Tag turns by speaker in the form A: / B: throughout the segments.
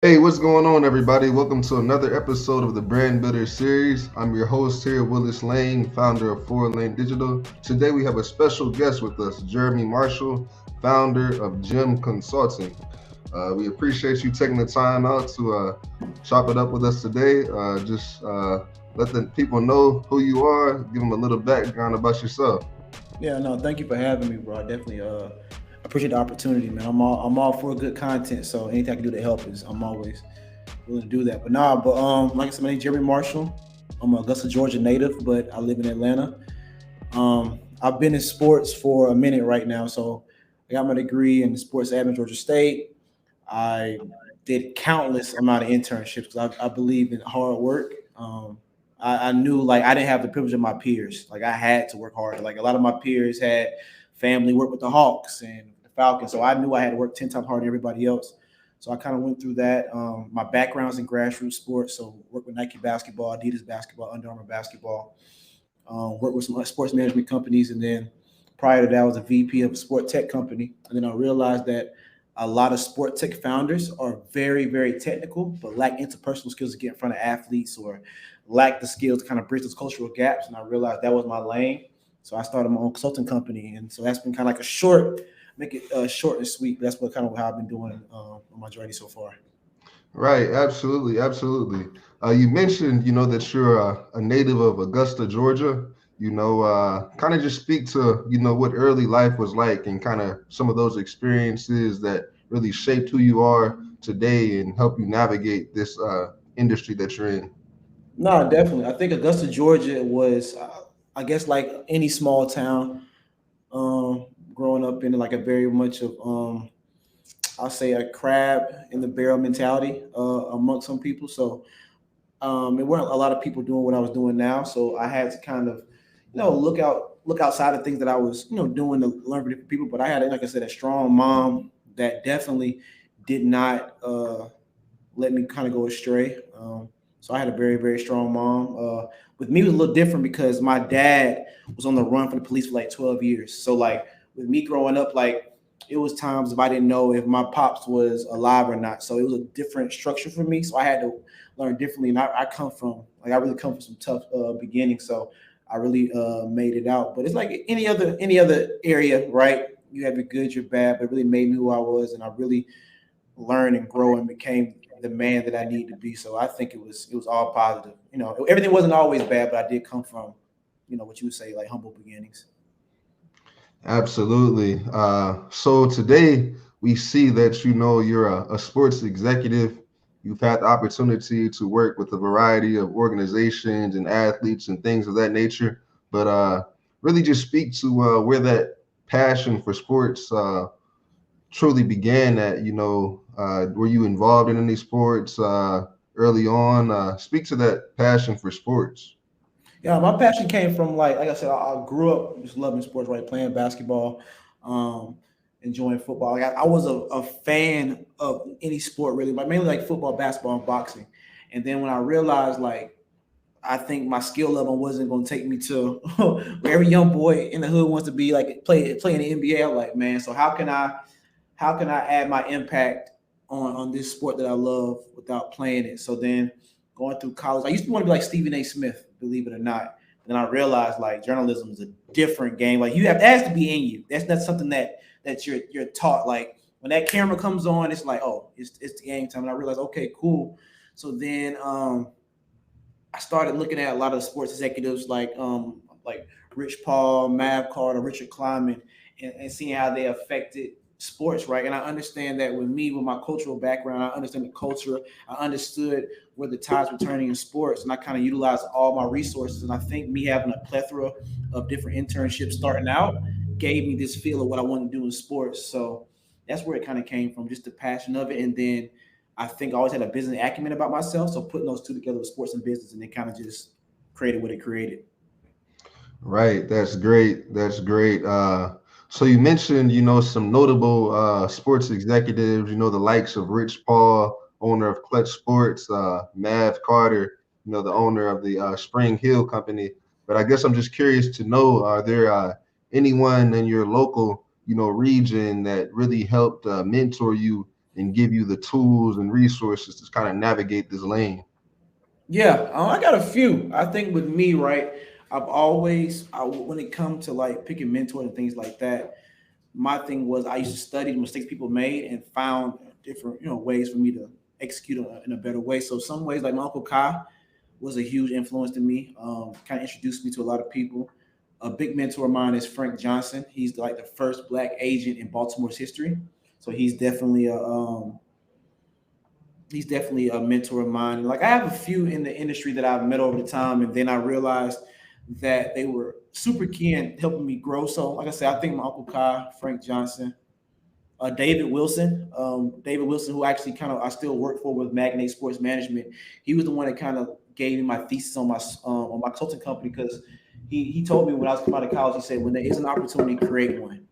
A: Hey, what's going on, everybody? Welcome to another episode of the Brand Builder series. I'm your host here, Willis Lane, founder of 4 Lane Digital. Today, we have a special guest with us, Jeremy Marshall, founder of JEM Consulting. We appreciate you taking the time out to chop it up with us today. Just let the people know who you are, give them a little background about yourself.
B: Yeah, no, thank you for having me, bro. I definitely appreciate the opportunity, man. I'm all for good content, so anything I can do to help is I'm always willing to do that. But like I said, my name's Jeremy Marshall. I'm an Augusta, Georgia native, but I live in Atlanta. I've been in sports for a minute right now, so I got my degree in sports admin, Georgia State. I did countless amount of internships because I believe in hard work. I knew like I didn't have the privilege of my peers. Like I had to work hard. Like a lot of my peers had family work with the Hawks and the Falcons, so I knew I had to work 10 times harder than everybody else. So I kind of went through that. My background's in grassroots sports, so worked with Nike basketball, Adidas basketball, Under Armour basketball. Worked with some sports management companies, and then prior to that, I was a VP of a sport tech company. And then I realized that a lot of sport tech founders are very, very technical, but lack interpersonal skills to get in front of athletes or lack the skills to kind of bridge those cultural gaps. And I realized that was my lane. So I started my own consulting company. And so that's been kind of like make it short and sweet. But that's what kind of how I've been doing on my journey so far.
A: Right, absolutely, absolutely. You mentioned, that you're a native of Augusta, Georgia. Kind of just speak to, what early life was like and kind of some of those experiences that really shaped who you are today and help you navigate this industry that you're in.
B: No, definitely. I think Augusta, Georgia was, I guess, like any small town, growing up in like a very much of I'll say a crab in the barrel mentality amongst some people. So there weren't a lot of people doing what I was doing now. So I had to kind of, look outside of things that I was, doing to learn from different people. But I had, like I said, a strong mom that definitely did not let me kind of go astray. So I had a very, very strong mom. With me, it was a little different because my dad was on the run for the police for like 12 years. So like with me growing up, like it was times if I didn't know if my pops was alive or not. So it was a different structure for me. So I had to learn differently. And I really come from some tough beginnings. So I really made it out. But it's like any other area, right? You have your good, your bad, but it really made me who I was, and I really learned and grow and became the man that I need to be. So I think it was all positive. Everything wasn't always bad, but I did come from, what you would say like humble beginnings.
A: Absolutely. So today we see that you're a sports executive. You've had the opportunity to work with a variety of organizations and athletes and things of that nature. But really, just speak to where that passion for sports truly began. At were you involved in any sports early on? Speak to that passion for sports.
B: Yeah, my passion came from like I said, I grew up just loving sports, right? Playing basketball, um, enjoying football. Like I was a fan of any sport really, but mainly like football, basketball, and boxing. And then when I realized like I think my skill level wasn't going to take me to where every young boy in the hood wants to be, like play in the NBA. I'm like, man, so how can I add my impact on this sport that I love without playing it? So then going through college, I used to want to be like Stephen A. Smith, believe it or not. Then I realized like journalism is a different game. Like that has to be in you. That's not something that you're taught. Like when that camera comes on, it's like, oh, it's the game time. And I realized, okay, cool. So then I started looking at a lot of sports executives like Rich Paul, Mav Carter, Richard Kleiman, and seeing how they affected sports, right? And I understand that with me, with my cultural background, I understand the culture. I understood where the tides were turning in sports, and I kind of utilized all my resources. And I think me having a plethora of different internships starting out gave me this feel of what I wanted to do in sports. So that's where it kind of came from, just the passion of it. And then I think I always had a business acumen about myself. So putting those two together with sports and business, and it kind of just created what it created.
A: Right, that's great. That's great. So you mentioned, some notable sports executives, the likes of Rich Paul, owner of Clutch Sports, Mav Carter, the owner of the Spring Hill Company. But I guess I'm just curious to know, are there anyone in your local, region that really helped mentor you and give you the tools and resources to kind of navigate this lane?
B: Yeah, I got a few. I think with me, right, when it comes to like picking mentors and things like that, my thing was I used to study the mistakes people made and found different, ways for me to execute in a better way. So some ways, like my Uncle Kai was a huge influence to me. Kind of introduced me to a lot of people. A big mentor of mine is Frank Johnson. He's like the first black agent in Baltimore's history. So he's definitely a mentor of mine. Like I have a few in the industry that I've met over the time, and then I realized that they were super key in helping me grow. So, like I said, I think my Uncle Kai, Frank Johnson, David Wilson, who actually kind of I still work for with Magnate Sports Management. He was the one that kind of gave me my thesis on my consulting company because he told me when I was coming out of college, he said when there is an opportunity, create one.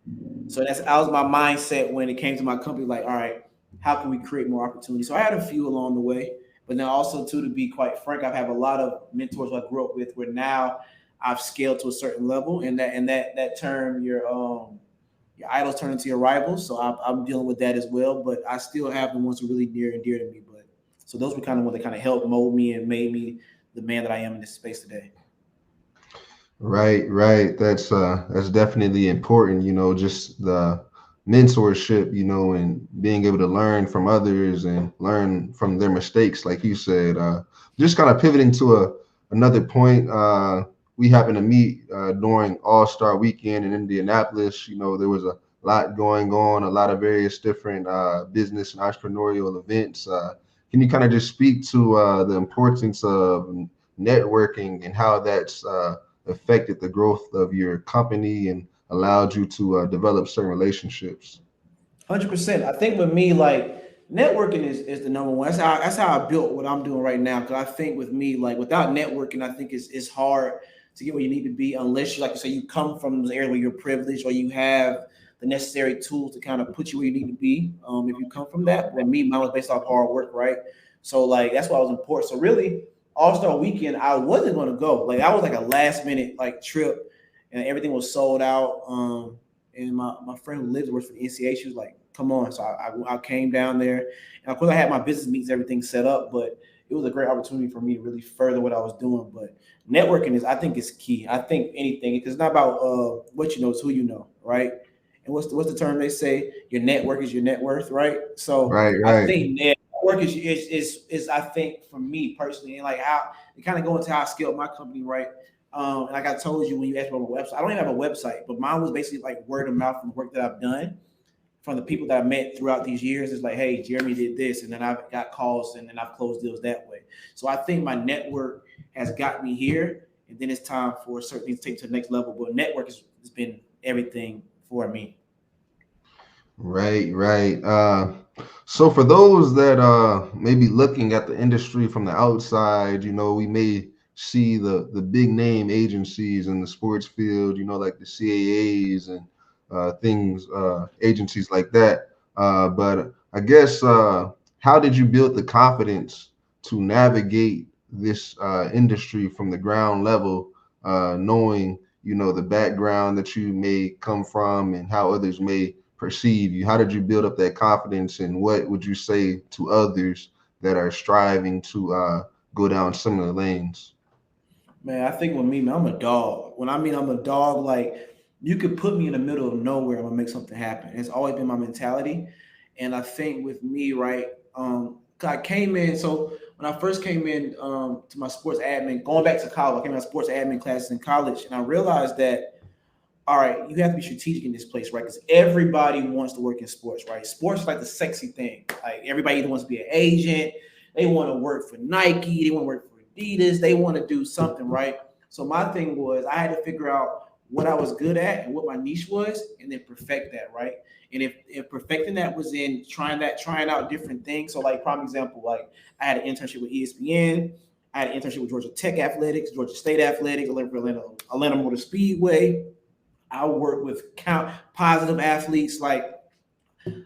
B: So that was my mindset when it came to my company. Like, all right, how can we create more opportunities? So I had a few along the way, but then also too, to be quite frank, I have a lot of mentors I grew up with where now I've scaled to a certain level, and that term your idols turn into your rivals. So I'm dealing with that as well, but I still have the ones who are really near and dear to me. But so those were kind of ones that kind of helped mold me and made me the man that I am in this space today.
A: Right, right. That's definitely important, just the mentorship, and being able to learn from others and learn from their mistakes, like you said. Just kind of pivoting to another point, we happened to meet during All-Star Weekend in Indianapolis. There was a lot going on, a lot of various different business and entrepreneurial events. Can you kind of just speak to the importance of networking and how that's affected the growth of your company and allowed you to develop certain relationships?
B: 100%. I think with me, like networking is the number one. That's how I built what I'm doing right now. Because I think with me, like without networking, I think it's hard to get where you need to be unless you like to say you come from the area where you're privileged or you have the necessary tools to kind of put you where you need to be. If you come from that, but me, mine was based off hard work, right? So like that's why it was important. So really, All Star Weekend, I wasn't going to go. Like I was like a last minute like trip, and everything was sold out. And my friend who lives works for the NCAA, she was like, "Come on!" So I came down there, and of course I had my business meetings, everything set up, but it was a great opportunity for me to really further what I was doing. But networking I think, is key. I think anything because it's not about what you know, it's who you know, right? And what's the term they say? Your network is your net worth, right? So
A: Right,
B: I
A: right,
B: think network is I think for me personally, and like how it kind of go into how I scaled my company, right? And like I told you when you asked about my website, I don't even have a website, but mine was basically like word of mouth from the work that I've done from the people that I met throughout these years. It's like, hey, Jeremy did this, and then I've got calls, and then I've closed deals that way. So I think my network has got me here, and then it's time for certain things to take to the next level. But network has been everything for me.
A: right, right. So for those that may be looking at the industry from the outside, we may see the big name agencies in the sports field, like the CAAs and things, agencies like that. But I guess how did you build the confidence to navigate this industry from the ground level, knowing the background that you may come from and how others may perceive you? How did you build up that confidence, and what would you say to others that are striving to go down similar lanes?
B: Man, I think with me, man, I'm a dog. When I mean I'm a dog, like you could put me in the middle of nowhere, I'm gonna make something happen. It's always been my mentality. And I think with me, right, 'cause I came in, so when I first came in to my sports admin, going back to college, I came out of sports admin classes in college, and I realized that all right, you have to be strategic in this place, right? Because everybody wants to work in sports, right? Sports is like the sexy thing. Like everybody either wants to be an agent, they want to work for Nike, they want to work for Adidas, they want to do something, right? So my thing was I had to figure out what I was good at and what my niche was, and then perfect that, right? And if perfecting that was in trying out different things. So like prime example, like I had an internship with ESPN, I had an internship with Georgia Tech Athletics, Georgia State Athletics, Atlanta Motor Speedway. I work with positive athletes. Like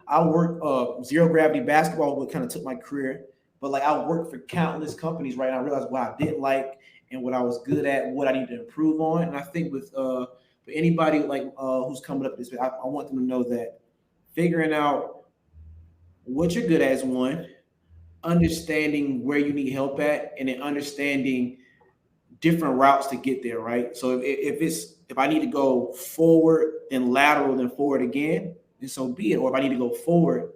B: I work zero gravity basketball, what kind of took my career. But like I worked for countless companies, right? And I realized what I didn't like and what I was good at, what I need to improve on. And I think with for anybody like who's coming up this way, I want them to know that figuring out what you're good at is one, understanding where you need help at, and then understanding different routes to get there, right? So if I need to go forward, then lateral, then forward again, then so be it. Or if I need to go forward,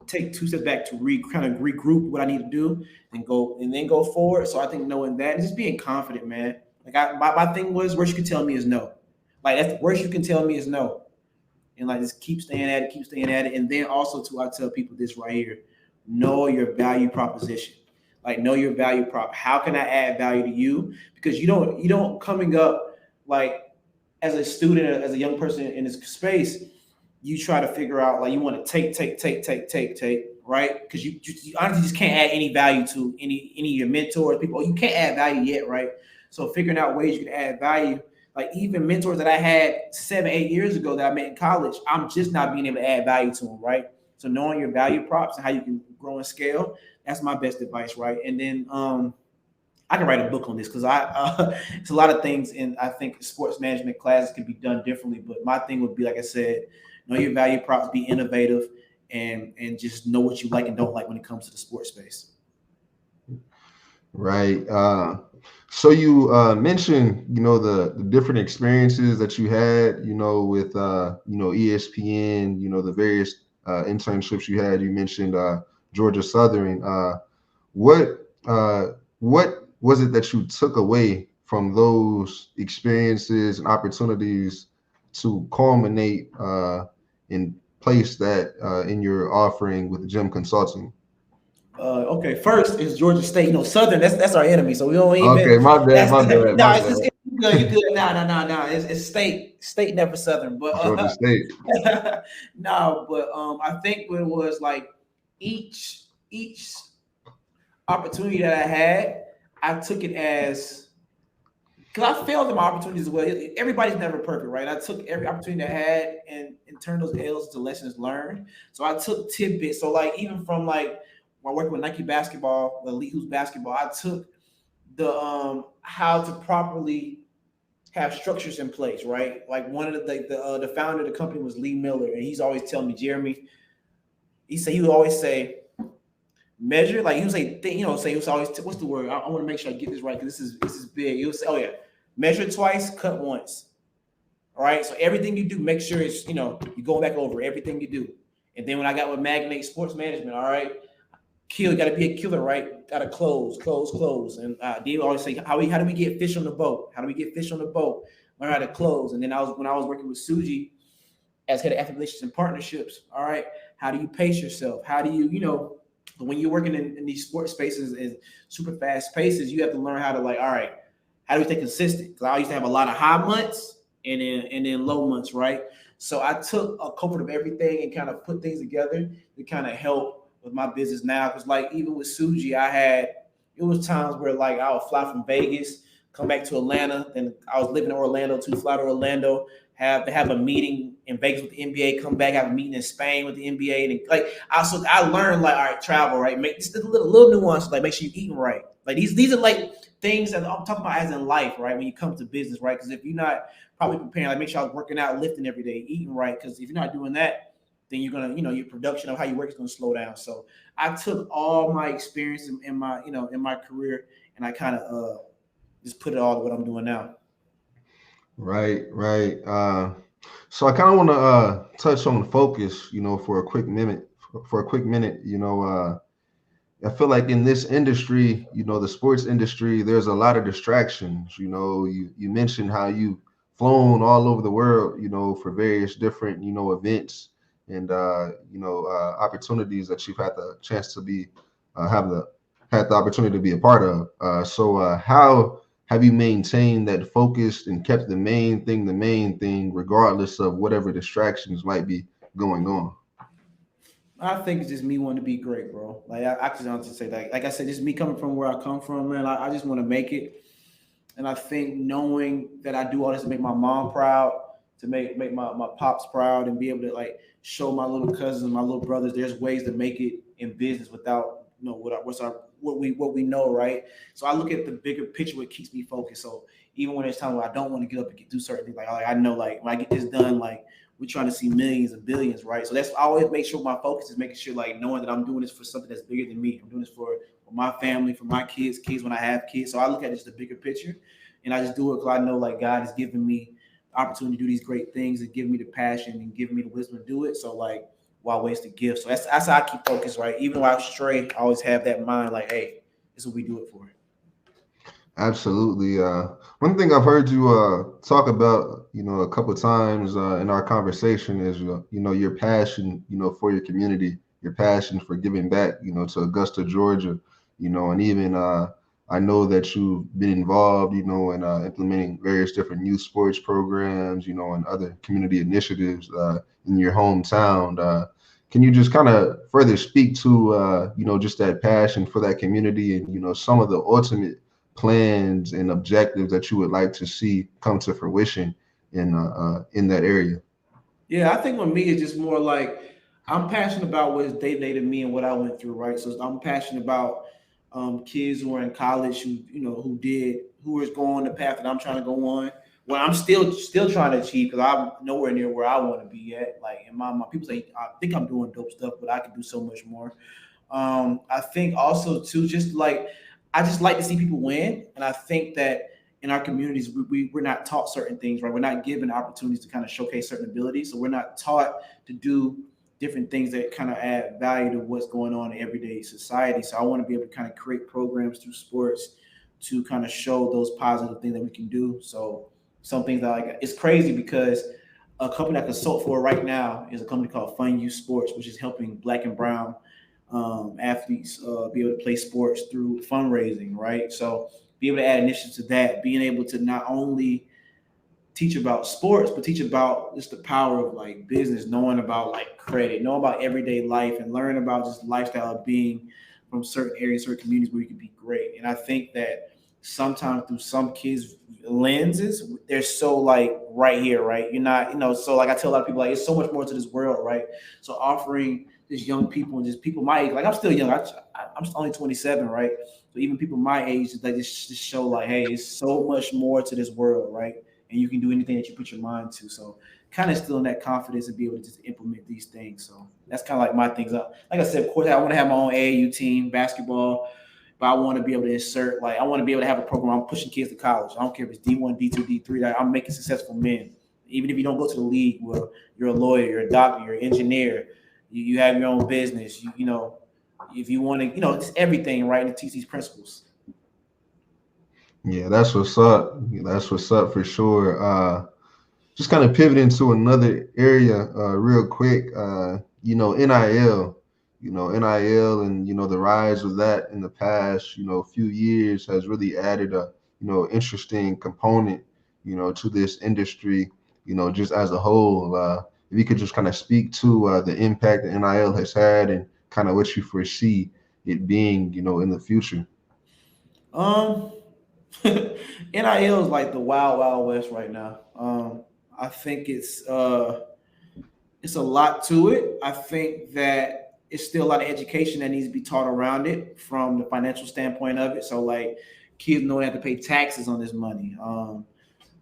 B: take two steps back to kind of regroup what I need to do, and then go forward. So I think knowing that and just being confident, man. Like my thing was, worst you can tell me is no. Like that's the worst you can tell me is no. And like just keep staying at it, keep staying at it. And then also too, I tell people this right here: know your value proposition. Like know your value prop. How can I add value to you? Because you don't coming up like as a student, as a young person in this space, you try to figure out like you want to take, right? Because you honestly just can't add any value to any of your mentors, people. You can't add value yet, right? So figuring out ways you can add value, like even mentors that I had 7, 8 years ago that I met in college, I'm just not being able to add value to them, right? So knowing your value props and how you can grow and scale, that's my best advice, right? And then I can write a book on this because it's a lot of things, and I think sports management classes can be done differently. But my thing would be, like I said, know your value props, be innovative, and just know what you like and don't like when it comes to the sports space.
A: Right. So you mentioned, the different experiences that you had, with ESPN, the various internships you had. You mentioned Georgia Southern. What was it that you took away from those experiences and opportunities to culminate and place that in your offering with JEM Consulting?
B: Okay, first is Georgia State. Southern. That's our enemy, so we don't even.
A: Okay, my bad,
B: That's
A: my bad,
B: no.
A: my
B: It's
A: bad.
B: just it's good. You good? No. It's state. State never Southern, but
A: Georgia State.
B: no. But I think it was like each opportunity that I had, I took it as because I failed in my opportunities as well. Everybody's never perfect, right? I took every opportunity I had and turned those L's into lessons learned. So I took tidbits. So like even from like when I worked with Nike basketball, Elite Hoops basketball, I took the how to properly have structures in place, right? Like one of the founder of the company was Lee Miller, and he's always telling me, Jeremy, he would always say measure, like he would say, say he was always what's the word? I want to make sure I get this right because this is big. He would say, oh yeah, measure twice, cut once. All right. So everything you do, make sure it's you go back over everything you do. And then when I got with Magnate Sports Management, all right, you got to be a killer, right? Got to close. And Dave always say, how do we get fish on the boat? How do we get fish on the boat? Learn how to close. And then when I was working with Suji as head of athlete relations and partnerships, all right, how do you pace yourself? How do you, when you're working in these sports spaces and super fast paces, you have to learn how to all right, how do we stay consistent? Because I used to have a lot of high months and then low months, right? So I took a comfort of everything and kind of put things together to kind of help with my business now. Because even with Suji, it was times where I would fly from Vegas, come back to Atlanta, then I was living in Orlando, to fly to Orlando, have a meeting in Vegas with the NBA, come back, have a meeting in Spain with the NBA, and I learned all right, travel, right, make just a little nuance, make sure you're eating right. These are things that I'm talking about as in life, right? When you come to business, right? Because if you're not probably preparing, make sure I was working out, lifting every day, eating right. Because if you're not doing that, then you're gonna, your production of how you work is gonna slow down. So I took all my experience in my, in my career, and I kind of just put it all to what I'm doing now.
A: Right. So I kind of want to touch on focus, for a quick minute. For a quick minute, I feel like in this industry, the sports industry, there's a lot of distractions. You mentioned how you've flown all over the world, for various different, events and opportunities that you've had the chance to be had the opportunity to be a part of. So how have you maintained that focus and kept the main thing, regardless of whatever distractions might be going on?
B: I think it's just me wanting to be great, bro. I just honestly say like I said, just me coming from where I come from, man. I just want to make it, and I think knowing that I do all this to make my mom proud, to make my pops proud, and be able to show my little cousins, my little brothers, there's ways to make it in business without what we know, right? So I look at the bigger picture, what keeps me focused. So even when there's time where I don't want to get up and do certain things, I know when I get this done, we're trying to see millions and billions, right? So that's I always make sure my focus is making sure like knowing that I'm doing this for something that's bigger than me. I'm doing this for my family, for my kids when I have kids. So I look at just the bigger picture, and I just do it because I know like God has given me the opportunity to do these great things and giving me the passion and giving me the wisdom to do it. So like why waste the gift? So that's how I keep focused, right? Even when I stray, I always have that mind like, hey, this is what we do it for.
A: Absolutely. One thing I've heard you talk about, a couple of times in our conversation is, your passion, for your community, your passion for giving back, to Augusta, Georgia, and even I know that you've been involved, in implementing various different youth sports programs, and other community initiatives in your hometown. Can you just kind of further speak to, just that passion for that community and, some of the ultimate plans and objectives that you would like to see come to fruition in that area?
B: Yeah, I think with me it's just more like I'm passionate about what is day to day to me and what I went through, right? So I'm passionate about kids who are in college who who is going the path that I'm trying to go on. Well, I'm still trying to achieve because I'm nowhere near where I want to be at. Like, in my people say I think I'm doing dope stuff, but I can do so much more. I think also too, just like I just like to see people win, and I think that in our communities we're not taught certain things, right? We're not given opportunities to kind of showcase certain abilities, so we're not taught to do different things that kind of add value to what's going on in everyday society. So I want to be able to kind of create programs through sports to kind of show those positive things that we can do. So some things that like it's crazy because a company I consult for right now is a company called Fun Youth Sports, which is helping Black and Brown athletes be able to play sports through fundraising, right? So be able to add initiatives to that, being able to not only teach about sports, but teach about just the power of like business, knowing about like credit, knowing about everyday life, and learn about just lifestyle of being from certain areas, certain communities where you can be great. And I think that sometimes through some kids' lenses, they're so like right here, right? You're not, so like I tell a lot of people, like it's so much more to this world, right? So offering just young people and just people my age, like I'm still young, I'm only 27, right? So even people my age, like just show like, hey, it's so much more to this world, right? And you can do anything that you put your mind to. So kind of still in that confidence and be able to just implement these things. So that's kind of like my things up. Like I said, of course, I want to have my own AAU team, basketball, but I want to be able to insert, like, I want to be able to have a program. I'm pushing kids to college. I don't care if it's D1, D2, D3. Like, I'm making successful men. Even if you don't go to the league, well, you're a lawyer, you're a doctor, you're an engineer, you have your own business. If you want to, it's everything, right? And teach these principles.
A: Yeah, that's what's up. That's what's up for sure. Just kind of pivoting to another area real quick. NIL, NIL and, the rise of that in the past, few years has really added a, interesting component, to this industry, just as a whole. If you could just kind of speak to the impact that NIL has had and kind of what you foresee it being, in the future.
B: Um, NIL is like the wild, wild west right now. I think it's a lot to it. I think that it's still a lot of education that needs to be taught around it from the financial standpoint of it. So like kids knowing they have to pay taxes on this money,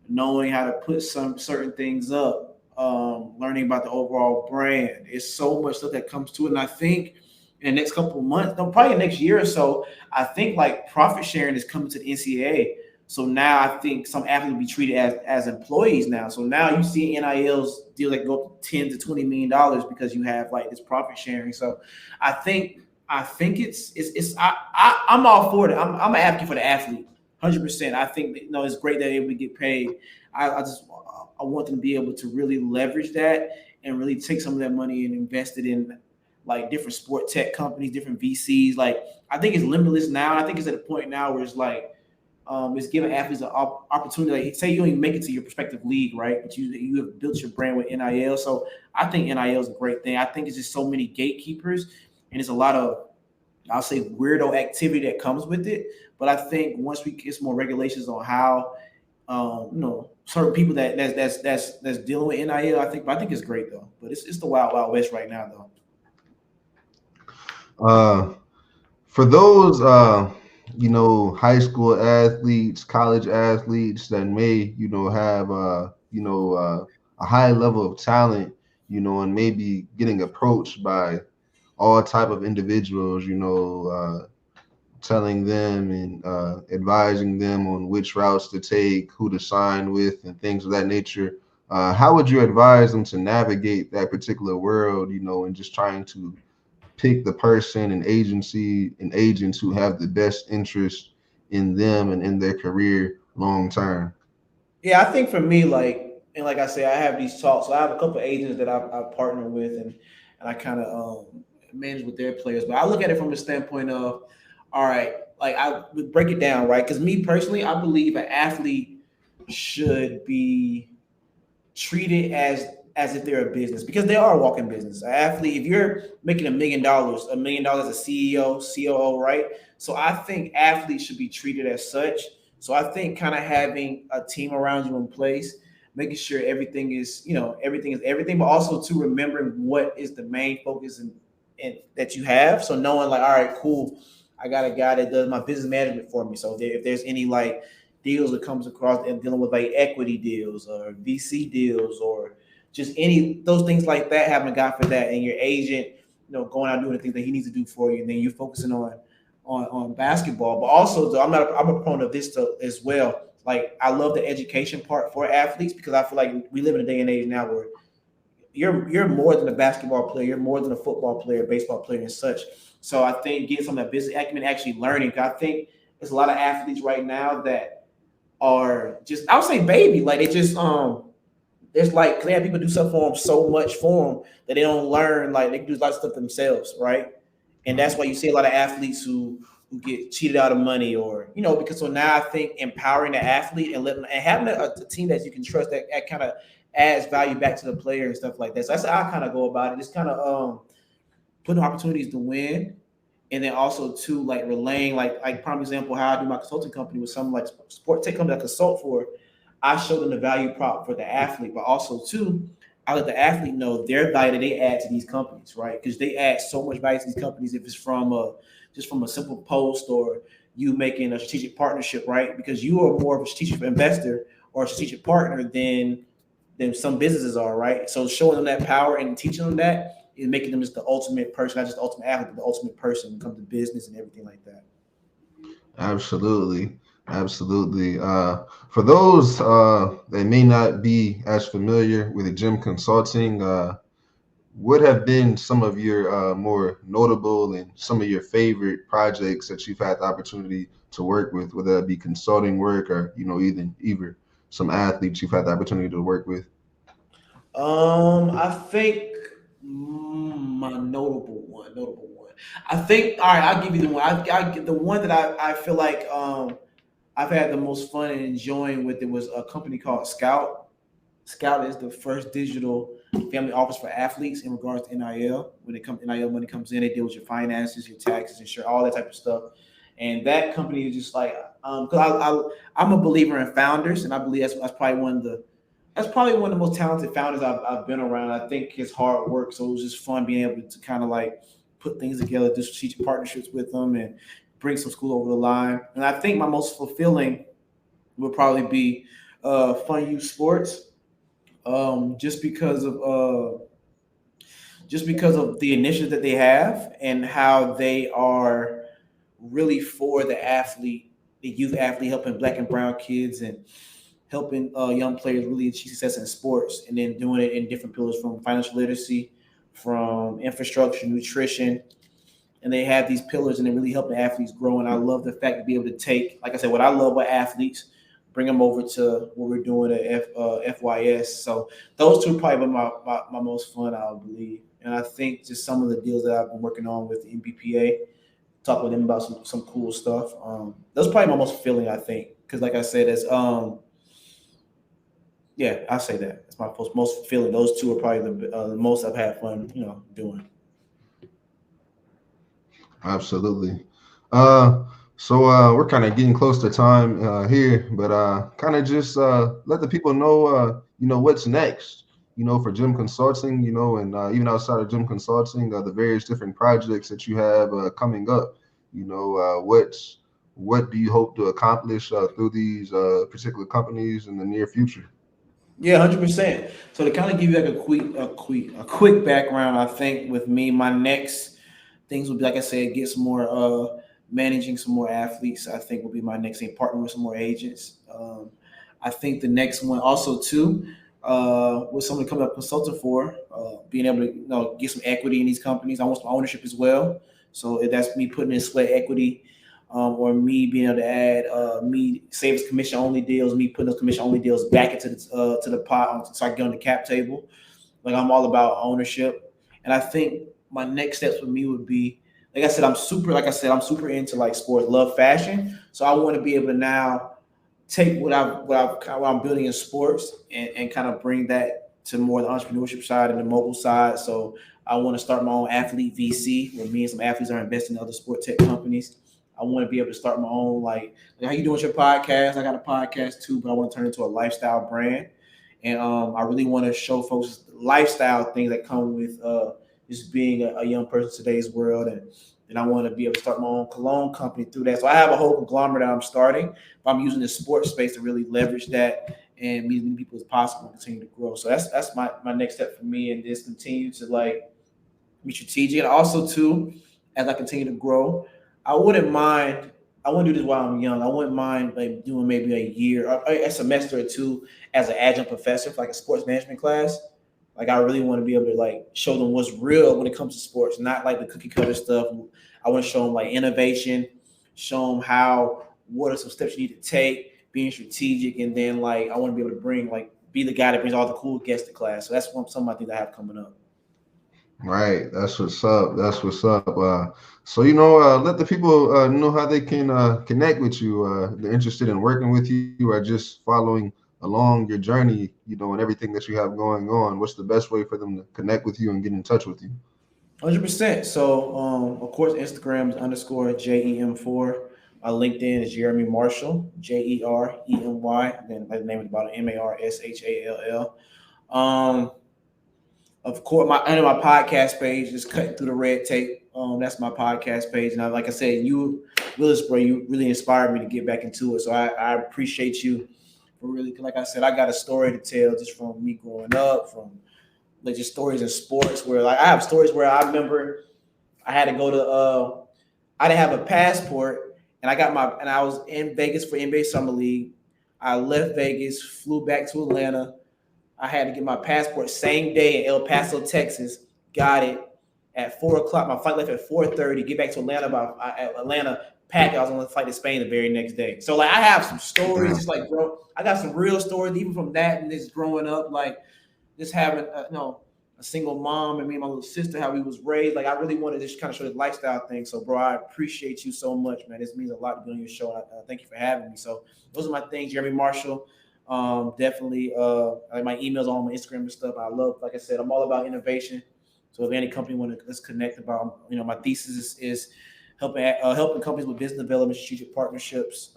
B: knowing how to put some certain things up, learning about the overall brand. It's so much stuff that comes to it. And I think in the next couple of months, no, probably next year or so, I think like profit sharing is coming to the NCAA. So now I think some athletes will be treated as employees now. So now you see NILs deals that go up to $10 to $20 million because you have like this profit sharing. So I think I'm all for it. I'm an advocate for the athlete, 100%. I think that, it's great that they would get paid. I want them to be able to really leverage that and really take some of that money and invest it in like different sport tech companies, different VCs. Like I think it's limitless now. I think it's at a point now where it's like it's giving athletes an opportunity. Like, say you don't even make it to your prospective league, right? But you have built your brand with NIL. So I think NIL is a great thing. I think it's just so many gatekeepers, and it's a lot of, I'll say, weirdo activity that comes with it. But I think once we get some more regulations on how, certain people that's dealing with NIL, I think it's great though. But it's the wild wild west right now though.
A: Uh, for those, high school athletes, college athletes that may, have, a high level of talent, and maybe getting approached by all type of individuals, telling them and advising them on which routes to take, who to sign with, and things of that nature. How would you advise them to navigate that particular world, and just trying to pick the person and agency and agents who have the best interest in them and in their career long term?
B: Yeah, I think for me, like I say, I have these talks. So I have a couple of agents that I partner with, and I kind of manage with their players. But I look at it from the standpoint of, all right, like I would break it down, right? Because me personally, I believe an athlete should be treated as if they're a business because they are a walking business. An athlete, if you're making $1 million as a CEO, COO, right? So I think athletes should be treated as such. So I think kind of having a team around you in place, making sure everything is, everything is everything, but also to remembering what is the main focus and that you have. So knowing like, all right, cool, I got a guy that does my business management for me. So if there's any like deals that comes across and dealing with like equity deals or VC deals or just any those things like that, having a guy for that and your agent, going out doing the things that he needs to do for you, and then you're focusing on basketball. But also, though, I'm a proponent of this as well. Like I love the education part for athletes because I feel like we live in a day and age now where you're more than a basketball player, you're more than a football player, baseball player, and such. So I think getting some of that business acumen, actually learning. I think there's a lot of athletes right now that are just I would say baby, like they just there's like they have people do stuff for them so much for them that they don't learn like they can do a lot of stuff themselves, right? And that's why you see a lot of athletes who get cheated out of money or because so now I think empowering the athlete and letting and having a team that you can trust that kind of adds value back to the player and stuff like that. So that's how I kind of go about it. Just kind of putting opportunities to win, and then also too like relaying like prime example how I do my consulting company with some like sport tech company I consult for. I show them the value prop for the athlete, but also too, I let the athlete know their value that they add to these companies, right? Because they add so much value to these companies if it's from a just from a simple post or you making a strategic partnership, right? Because you are more of a strategic investor or a strategic partner than some businesses are, right? So showing them that power and teaching them that is making them just the ultimate person, not just the ultimate athlete, but the ultimate person when it comes to business and everything like that.
A: Absolutely. Absolutely. For those that may not be as familiar with JEM Consulting, what have been some of your more notable and some of your favorite projects that you've had the opportunity to work with, whether that be consulting work or, even either some athletes you've had the opportunity to work with?
B: I think my notable one. I think all right. I'll give you the one. I get the one that I feel like I've had the most fun and enjoying with it was a company called Scout. Scout is the first digital family office for athletes in regards to NIL. When it comes NIL money comes in, they deal with your finances, your taxes, insurance, all that type of stuff. And that company is just like because I'm a believer in founders, and I believe that's probably one of the most talented founders I've been around. I think his hard work, so it was just fun being able to kind of like put things together, do strategic partnerships with them, and bring some school over the line. And I think my most fulfilling would probably be Fun Youth Sports, just because of the initiative that they have and how they are really for the athlete, the youth athlete, helping black and brown kids and helping young players really achieve success in sports, and then doing it in different pillars from financial literacy, from infrastructure, nutrition, and they have these pillars and they really help the athletes grow. And I love the fact to be able to take, like I said, what I love about athletes, bring them over to what we're doing at FYS. So those two are probably my most fun, I believe. And I think just some of the deals that I've been working on with the MBPA, talk with them about some cool stuff. That's probably my most fulfilling, I think, because like I said, it's yeah, I say that it's my most fulfilling. Those two are probably the most I've had fun, doing.
A: Absolutely. So we're kind of getting close to time here, but kind of just let the people know, what's next, for JEM Consulting, and even outside of JEM Consulting, the various different projects that you have coming up. What do you hope to accomplish through these particular companies in the near future?
B: Yeah, 100%. So to kind of give you like a quick background, I think with me, my next things would be like I said, get some more managing some more athletes. I think will be my next thing. Partner with some more agents. I think the next one also too, with someone coming up consulting for, being able to get some equity in these companies. I want some ownership as well. So if that's me putting in sweat equity, or me being able to add me save as commission only deals, me putting those commission only deals back into the to the pot so I can get on the cap table. Like I'm all about ownership, and I think my next steps with me would be, I'm super into like sport, love fashion. So I want to be able to now take what I'm building in sports and kind of bring that to more the entrepreneurship side and the mobile side. So I want to start my own athlete VC where me and some athletes are investing in other sport tech companies. I want to be able to start my own like how you doing with your podcast. I got a podcast too, but I want to turn it into a lifestyle brand. And I really want to show folks lifestyle things that come with just being a young person in today's world. And I want to be able to start my own cologne company through that. So I have a whole conglomerate that I'm starting, but I'm using the sports space to really leverage that and meet as many people as possible and continue to grow. So that's my next step for me, and just continue to like be strategic. And also too, as I continue to grow, I wouldn't mind. I want to do this while I'm young. I wouldn't mind like doing maybe a year, or a semester or two as an adjunct professor for like a sports management class. Like I really want to be able to like show them what's real when it comes to sports, not like the cookie cutter stuff. I want to show them like innovation, show them how what are some steps you need to take, being strategic, and then like I want to be able to bring like be the guy that brings all the cool guests to class. So that's some of my things I have coming up.
A: Right, that's what's up. That's what's up. So let the people know how they can connect with you. They're interested in working with you or just following along your journey, and everything that you have going on. What's the best way for them to connect with you and get in touch with you?
B: 100%. So, of course, Instagram is underscore JEM4. My LinkedIn is Jeremy Marshall, JEREMY. Then like the name at the bottom, MARSHALL. Of course, I know my podcast page is cutting through the red tape. That's my podcast page, and like I said, Willisboro, you really inspired me to get back into it. So I appreciate you for really, like I said, I got a story to tell just from me growing up, from like just stories in sports where like I have stories where I remember I had to go to I didn't have a passport, and I was in Vegas for NBA Summer League. I left Vegas, flew back to Atlanta. I had to get my passport same day in El Paso, Texas. Got it at 4 o'clock. My flight left at 4:30. Get back to Atlanta Atlanta. Packed. I was on the flight to Spain the very next day. So like I have some stories, just like bro. I got some real stories even from that and just growing up, like just having a single mom and me and my little sister, how we was raised. Like I really wanted to just kind of show this lifestyle thing. So bro, I appreciate you so much, man. This means a lot to be on your show. Thank you for having me. So those are my things, Jeremy Marshall. Definitely like my emails on my Instagram and stuff. I love, like I said, I'm all about innovation. So if any company want to let's connect about, my thesis is helping companies with business development, strategic partnerships,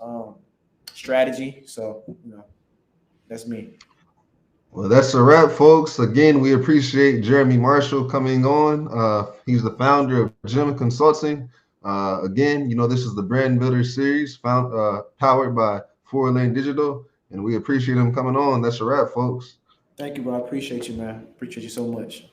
B: strategy. So that's me.
A: Well, that's a wrap, folks. Again, we appreciate Jeremy Marshall coming on. He's the founder of JEM Consulting. Again, this is the Brand Builder series powered by Four Lane Digital, and we appreciate him coming on. That's a wrap, folks.
B: Thank you, bro. I appreciate you, man. Appreciate you so much.